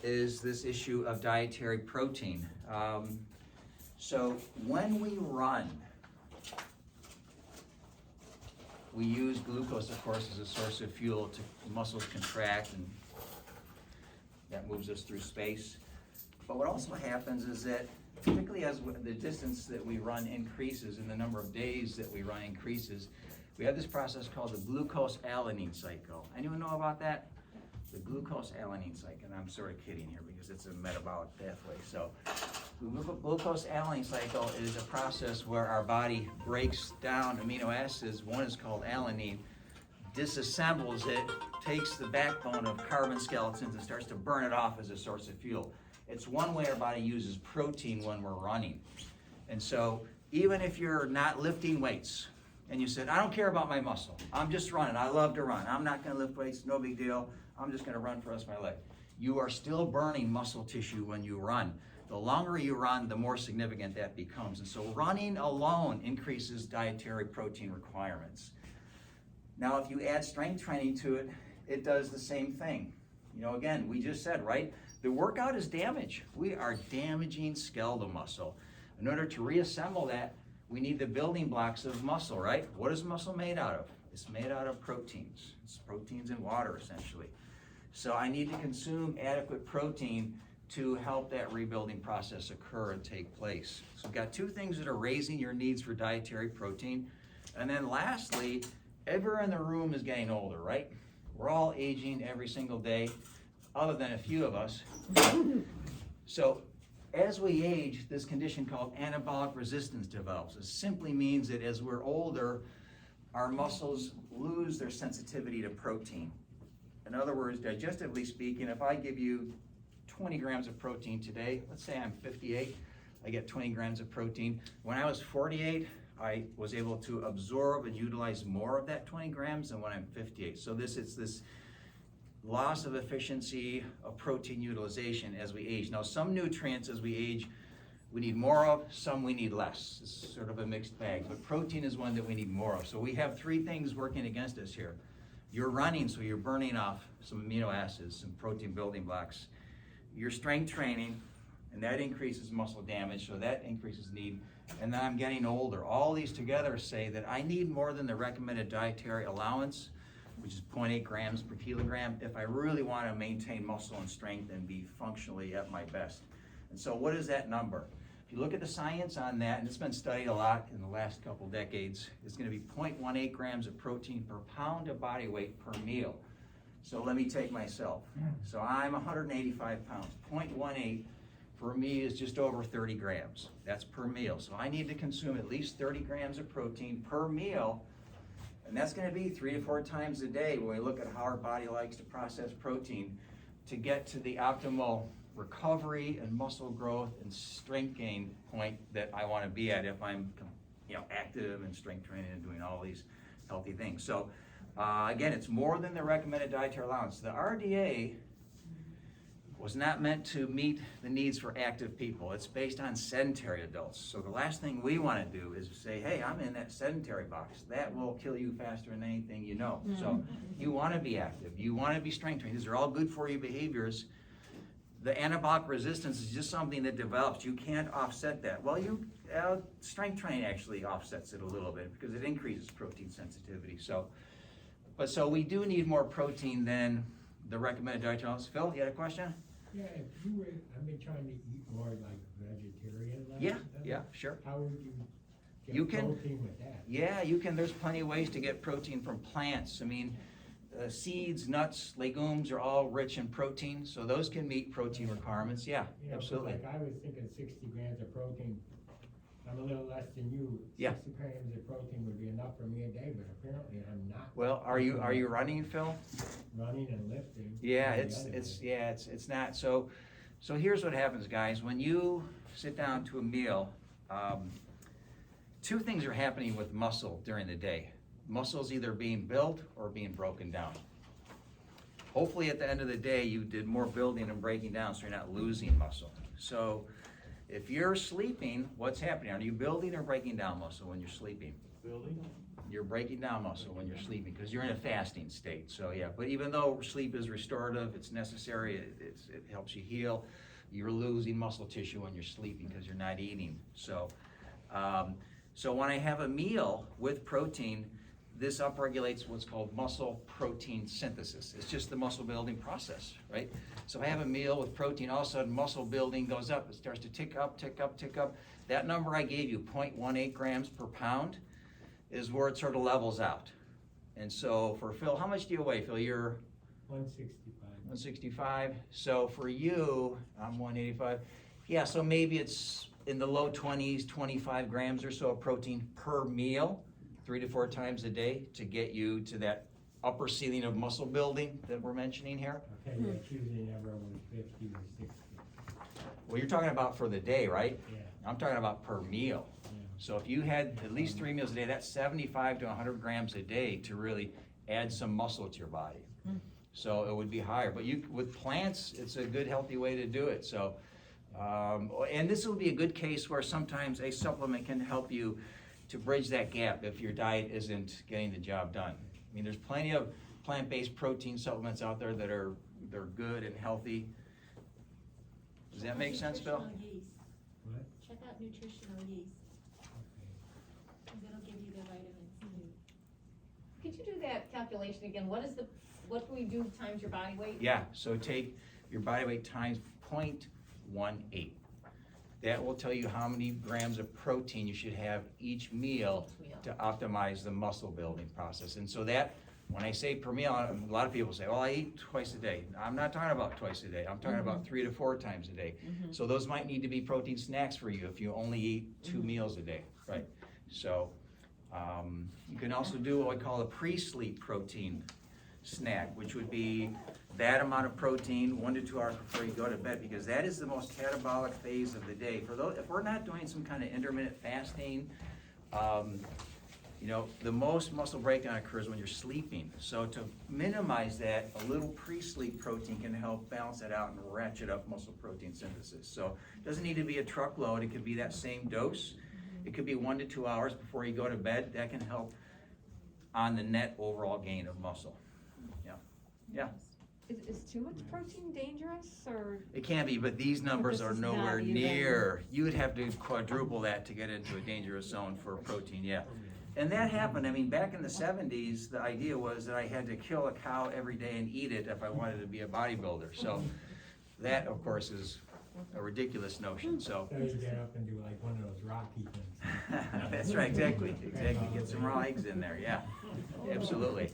is this issue of dietary protein. So when we run, we use glucose, of course, as a source of fuel to muscles contract, and that moves us through space. But what also happens is that, particularly as the distance that we run increases and the number of days that we run increases, we have this process called the glucose-alanine cycle. Anyone know about that? The glucose-alanine cycle. And I'm sort of kidding here because it's a metabolic pathway. So the glucose-alanine cycle is a process where our body breaks down amino acids. One is called alanine, disassembles it, takes the backbone of carbon skeletons and starts to burn it off as a source of fuel. It's one way our body uses protein when we're running. And so even if you're not lifting weights, and you said, I don't care about my muscle, I'm just running, I love to run, I'm not gonna lift weights, no big deal, I'm just gonna run for the rest of my life. You are still burning muscle tissue when you run. The longer you run, the more significant that becomes. And so running alone increases dietary protein requirements. Now, if you add strength training to it, it does the same thing. Again, we just said, right? The workout is damage. We are damaging skeletal muscle. In order to reassemble that, we need the building blocks of muscle, right? What is muscle made out of? It's made out of proteins. It's proteins in water, essentially. So I need to consume adequate protein to help that rebuilding process occur and take place. So we've got 2 things that are raising your needs for dietary protein. And then lastly, everyone in the room is getting older, right? We're all aging every single day, other than a few of us. So as we age, this condition called anabolic resistance develops. It simply means that as we're older, our muscles lose their sensitivity to protein. In other words, digestively speaking, if I give you 20 grams of protein today, let's say I'm 58, I get 20 grams of protein. When I was 48, I was able to absorb and utilize more of that 20 grams than when I'm 58. So it's this loss of efficiency of protein utilization as we age. Now, some nutrients as we age, we need more of, some we need less. It's sort of a mixed bag, but protein is one that we need more of. So we have 3 things working against us here. You're running, so you're burning off some amino acids, some protein building blocks. You're strength training, and that increases muscle damage, so that increases need. And then I'm getting older. All these together say that I need more than the recommended dietary allowance, which is 0.8 grams per kilogram, if I really want to maintain muscle and strength and be functionally at my best. And so what is that number? If you look at the science on that, and it's been studied a lot in the last couple decades, it's going to be 0.18 grams of protein per pound of body weight per meal. So let me take myself. So I'm 185 pounds. 0.18 for me is just over 30 grams. That's per meal. So I need to consume at least 30 grams of protein per meal. And that's going to be 3 to 4 times a day when we look at how our body likes to process protein to get to the optimal recovery and muscle growth and strength gain point that I want to be at if I'm active and strength training and doing all these healthy things. So again, it's more than the recommended dietary allowance. The RDA was not meant to meet the needs for active people. It's based on sedentary adults. So the last thing we want to do is say, hey, I'm in that sedentary box. That will kill you faster than anything you know. So you want to be active. You want to be strength trained. These are all good for you behaviors. The anabolic resistance is just something that develops. You can't offset that. Well, strength training actually offsets it a little bit because it increases protein sensitivity. So we do need more protein than the recommended dietary allowance. Phil, you had a question? Yeah, if you were, I've been trying to eat more like vegetarian. Yeah, sure. How would you You get can- protein with that? Yeah, you can, there's plenty of ways to get protein from plants. I mean, seeds, nuts, legumes are all rich in protein, so those can meet protein requirements, yeah, You know, 'cause absolutely. like I was thinking 60 grams of protein. I'm a little less than you. Yeah. 60 grams of protein would be enough for me a day, but apparently I'm not. Well, are you running, Phil? Running and lifting. Yeah, on the it's, other it's, day. yeah, it's not, so here's what happens, guys, when you sit down to a meal, two things are happening with muscle during the day. Muscle's either being built or being broken down. Hopefully at the end of the day, you did more building and breaking down, so you're not losing muscle. So if you're sleeping, what's happening? Are you building or breaking down muscle when you're sleeping? Building? You're breaking down muscle when you're sleeping because you're in a fasting state. So yeah, but even though sleep is restorative, it's necessary, it helps you heal, you're losing muscle tissue when you're sleeping because you're not eating. So, so when I have a meal with protein, this upregulates what's called muscle protein synthesis. It's just the muscle building process, right? So if I have a meal with protein, all of a sudden muscle building goes up. It starts to tick up, tick up, tick up. That number I gave you, 0.18 grams per pound, is where it sort of levels out. And so for Phil, how much do you weigh, Phil? You're 165. 165. So for you, I'm 185. Yeah, so maybe it's in the low 20s, 25 grams or so of protein per meal, 3 to 4 times a day to get you to that upper ceiling of muscle building that we're mentioning here. Okay, that's usually never over 50 or 60. Well, you're talking about for the day, right? Yeah. I'm talking about per meal. Yeah. So if you had at least 3 meals a day, that's 75 to 100 grams a day to really add some muscle to your body. So it would be higher. But you, with plants, it's a good, healthy way to do it. So, and this will be a good case where sometimes a supplement can help you to bridge that gap if your diet isn't getting the job done. I mean, there's plenty of plant-based protein supplements out there that are they're good and healthy. Does that make sense, Phil? Nutritional yeast. What? Check out nutritional yeast, Okay. because it'll give you the vitamins too. Could you do that calculation again? What do we do times your body weight? Yeah, so take your body weight times 0.18. That will tell you how many grams of protein you should have each meal to optimize the muscle building process. And so that, when I say per meal, a lot of people say, well, I eat twice a day. I'm not talking about twice a day. I'm talking about 3 to 4 times a day. So those might need to be protein snacks for you if you only eat 2 meals a day, right? So you can also do what we call a pre-sleep protein snack, which would be that amount of protein 1 to 2 hours before you go to bed, because that is the most catabolic phase of the day. For those, if we're not doing some kind of intermittent fasting, you know, the most muscle breakdown occurs when you're sleeping. So to minimize that, a little pre-sleep protein can help balance that out and ratchet up muscle protein synthesis. So it doesn't need to be a truckload. It could be that same dose. It could be 1 to 2 hours before you go to bed. That can help on the net overall gain of muscle. Yeah. Yeah. Is too much protein dangerous, or? It can be, but these numbers this are is nowhere not even- near. You would have to quadruple that to get into a dangerous zone for protein, yeah. And that happened, I mean, back in the 70s, the idea was that I had to kill a cow every day and eat it if I wanted to be a bodybuilder. So that, of course, is a ridiculous notion, so. So you get up and do like one of those Rocky things. That's right, exactly. Get some raw eggs in there, yeah, absolutely.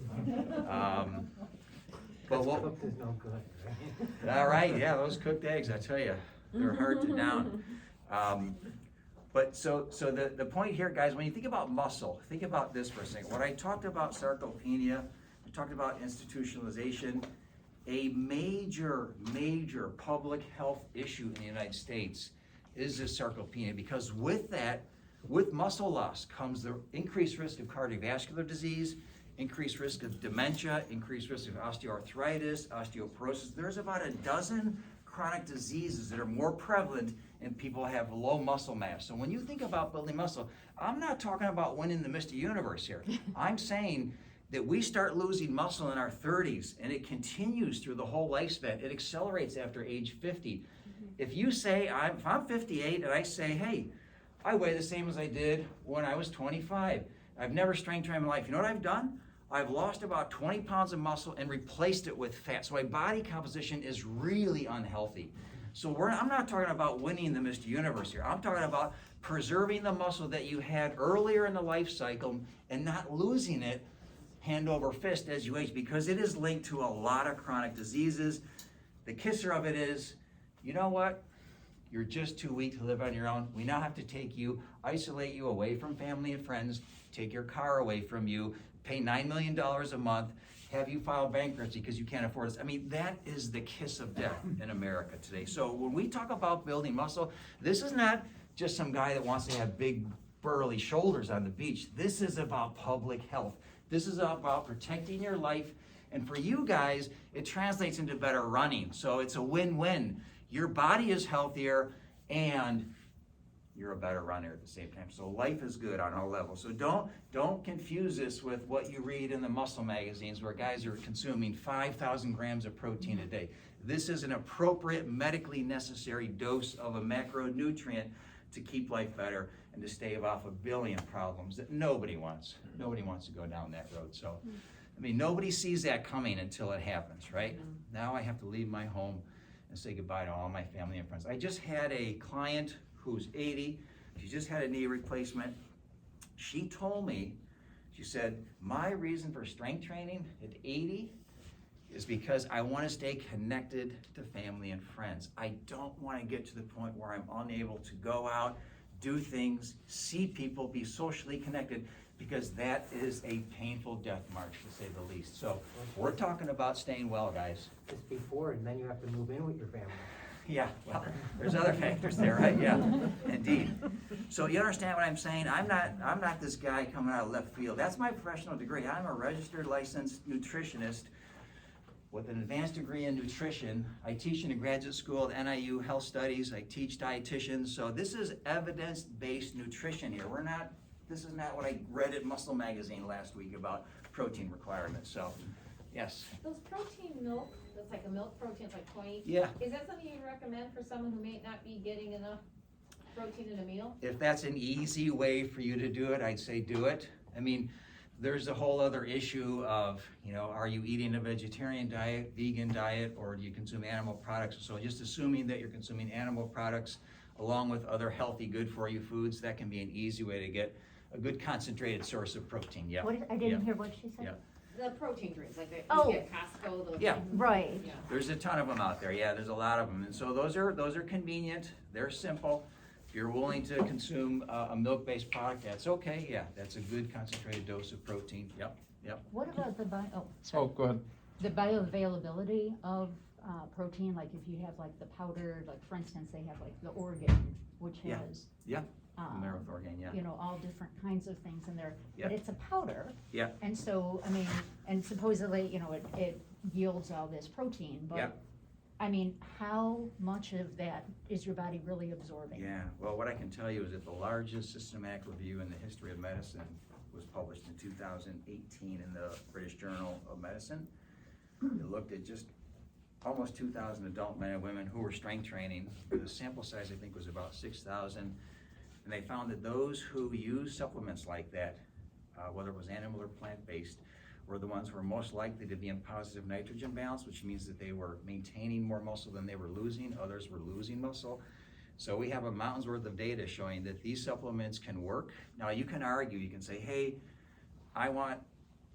But what, Cooked is no good, right? all right, yeah, those cooked eggs, I tell you, they're hard to down. But so the point here, guys, when you think about muscle, think about this for a second. When I talked about sarcopenia, I talked about institutionalization. A major public health issue in the United States is this sarcopenia, because with that, with muscle loss comes the increased risk of cardiovascular disease, increased risk of dementia, increased risk of osteoarthritis, osteoporosis. There's about a dozen chronic diseases that are more prevalent in people who have low muscle mass. So when you think about building muscle, I'm not talking about winning the Mr. Universe here. I'm saying that we start losing muscle in our 30s and it continues through the whole lifespan. It accelerates after age 50. If you say, if I'm 58 and I say, hey, I weigh the same as I did when I was 25. I've never strength trained in my life. You know what I've done? I've lost about 20 pounds of muscle and replaced it with fat. So my body composition is really unhealthy. So I'm not talking about winning the Mr. Universe here. I'm talking about preserving the muscle that you had earlier in the life cycle and not losing it hand over fist as you age, because it is linked to a lot of chronic diseases. The kisser of it is, you know what? You're just too weak to live on your own. We now have to take you, isolate you away from family and friends, take your car away from you, pay $9 million a month, have you file bankruptcy because you can't afford it. I mean, that is the kiss of death in America today. So when we talk about building muscle, this is not just some guy that wants to have big, burly shoulders on the beach. This is about public health. This is about protecting your life. And for you guys, it translates into better running. So it's a win-win. Your body is healthier and you're a better runner at the same time. So life is good on all levels. So don't confuse this with what you read in the muscle magazines where guys are consuming 5,000 grams of protein a day. This is an appropriate, medically necessary dose of a macronutrient to keep life better and to stave off 1 billion problems that nobody wants. Nobody wants to go down that road. So, I mean, nobody sees that coming until it happens, right? Now I have to leave my home and say goodbye to all my family and friends. I just had a client who's 80. She just had a knee replacement. She told me, she said, my reason for strength training at 80 is because I want to stay connected to family and friends. I don't want to get to the point where I'm unable to go out, do things, see people, be socially connected, because that is a painful death march, to say the least. So we're talking about staying well, guys. It's before, and then you have to move in with your family. Yeah, well, there's other factors there, right? Yeah, indeed. So you understand what I'm saying? I'm not this guy coming out of left field. That's my professional degree. I'm a registered licensed nutritionist with an advanced degree in nutrition. I teach in a graduate school at NIU Health Studies. I teach dietitians. So this is evidence-based nutrition here. This is not what I read at Muscle Magazine last week about protein requirements. So, yes. Those protein milk, that's like a milk protein, it's like 20. Yeah. Is that something you recommend for someone who may not be getting enough protein in a meal? If that's an easy way for you to do it, I'd say do it. I mean, there's a whole other issue of, are you eating a vegetarian diet, vegan diet, or do you consume animal products? So just assuming that you're consuming animal products along with other healthy, good for you foods, that can be an easy way to get a good concentrated source of protein. Yeah. I didn't hear what she said. Yeah. The protein drinks, like that Oh. you get at Costco. Those Yeah. Right. Yeah. There's a ton of them out there. Yeah, there's a lot of them. And so those are convenient. They're simple. If you're willing to consume a milk-based product, that's okay. Yeah, that's a good concentrated dose of protein. Yep. What about the Oh, go ahead. the bioavailability of protein? Like if you have like the powdered, like for instance, they have like the Organ, which Yeah. has Organ, yeah. all different kinds of things in there. Yeah. But it's a powder. Yeah. And so, I mean, and supposedly, it yields all this protein, but Yeah. I mean, how much of that is your body really absorbing? Yeah, well, what I can tell you is that the largest systematic review in the history of medicine was published in 2018 in the British Journal of Medicine. It looked at just almost 2,000 adult men and women who were strength training. The sample size, I think, was about 6,000. And they found that those who used supplements like that, whether it was animal or plant-based, were the ones who were most likely to be in positive nitrogen balance, which means that they were maintaining more muscle than they were losing. Others were losing muscle. So we have a mountain's worth of data showing that these supplements can work. Now you can argue, you can say, hey, I want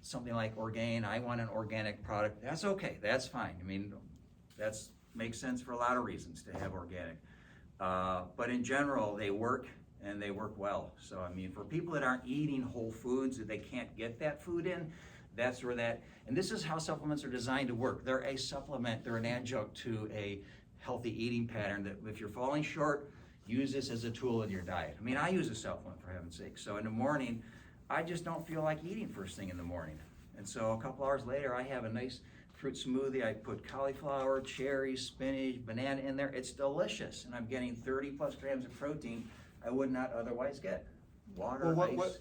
something like Orgain, I want an organic product. That's okay, that's fine. I mean, that's makes sense for a lot of reasons to have organic. But in general, they work and they work well. So I mean, for people that aren't eating whole foods, that they can't get that food in, that's where and this is how supplements are designed to work. They're a supplement, they're an adjunct to a healthy eating pattern that if you're falling short, use this as a tool in your diet. I mean, I use a supplement for heaven's sake. So in the morning, I just don't feel like eating first thing in the morning. And so a couple hours later, I have a nice fruit smoothie. I put cauliflower, cherries, spinach, banana in there. It's delicious. And I'm getting 30 plus grams of protein I would not otherwise get. Water, Well, ice.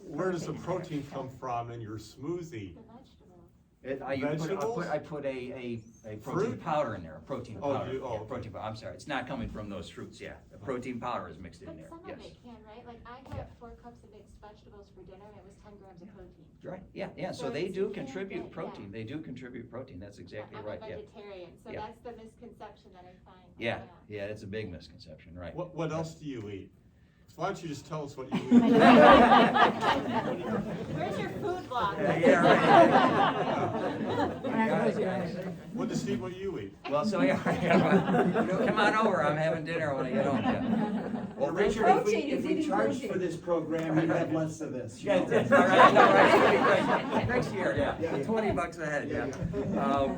where does the protein come from in your smoothie? The vegetable. Vegetables? I put a protein Fruit? powder in there, a protein Oh, powder. oh, Yeah, okay. protein powder, I'm sorry, it's not coming from those fruits, yeah. The protein powder is mixed in But there, some yes. of it can, right? Like I Yeah. had 4 cups of mixed vegetables for dinner and it was 10 grams of protein. Right, yeah, so So they it's- do you can't contribute get- protein, yeah. they do contribute protein, that's exactly I'm right, a yeah. vegetarian, so Yeah. that's the misconception that I find. Yeah, yeah, it's a big misconception, right. What else do you eat? Why don't you just tell us what you eat? Where's your food blog? Yeah, right. Got it, guys. What does Steve, what you eat? Well, so yeah, come on over, I'm having dinner when I get home, yeah. Well, Richard, Protein, if he's we eating charged protein. for this program, you'd have less of this. you Yeah, know? that's all right, no, right, next year, yeah, Yeah. $20 a head, yeah. Well,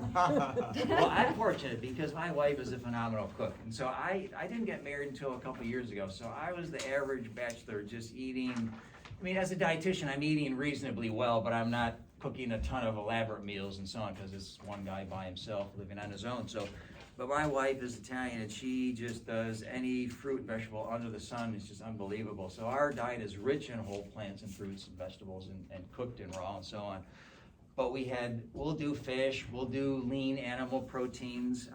I'm fortunate because my wife is a phenomenal cook, and so I didn't get married until a couple years ago, so I was the average bachelor just eating, I mean, as a dietitian, I'm eating reasonably well, but I'm not cooking a ton of elaborate meals and so on, because it's one guy by himself living on his own, so. But my wife is Italian, and she just does any fruit and vegetable under the sun. It's just unbelievable. So our diet is rich in whole plants and fruits and vegetables and cooked and raw and so on. But we'll do fish, we'll do lean animal proteins.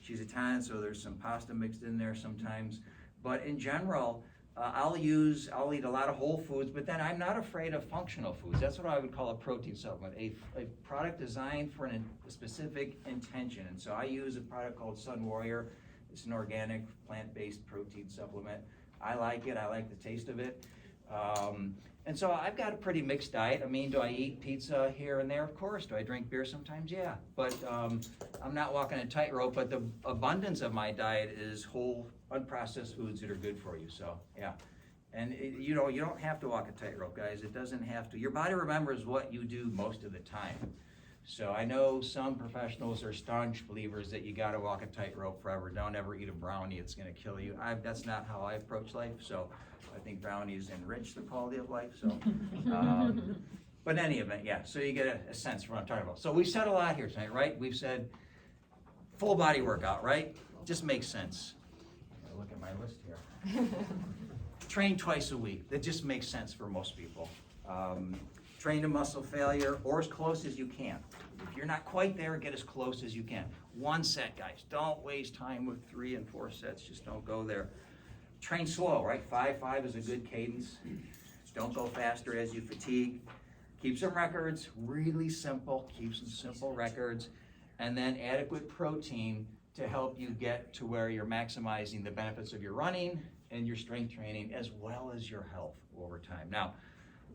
She's Italian, so there's some pasta mixed in there sometimes. But in general, I'll eat a lot of whole foods, but then I'm not afraid of functional foods. That's what I would call a protein supplement, a product designed for a specific intention. And so I use a product called Sun Warrior. It's an organic, plant-based protein supplement. I like it, I like the taste of it. And so I've got a pretty mixed diet. I mean, do I eat pizza here and there? Of course. Do I drink beer sometimes? Yeah. But I'm not walking a tightrope, but the abundance of my diet is whole, unprocessed foods that are good for you, so, yeah. And, you don't have to walk a tightrope, guys. It doesn't have to. Your body remembers what you do most of the time. So I know some professionals are staunch believers that you gotta walk a tightrope forever. Don't ever eat a brownie, it's gonna kill you. That's not how I approach life, so I think brownies enrich the quality of life, so. But in any event, yeah, so you get a sense for what I'm talking about. So we've said a lot here tonight, right? We've said full body workout, right? Just makes sense. Gotta look at my list here. Train twice a week, that just makes sense for most people. Train to muscle failure, or as close as you can. If you're not quite there, get as close as you can. 1 set, guys. Don't waste time with 3 and 4 sets. Just don't go there. Train slow, right? 5-5 is a good cadence. Don't go faster as you fatigue. Keep some records, really simple. Keep some simple records. And then adequate protein to help you get to where you're maximizing the benefits of your running and your strength training, as well as your health over time. Now,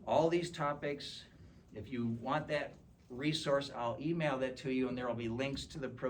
all these topics, if you want that resource, I'll email that to you, and there will be links to the protein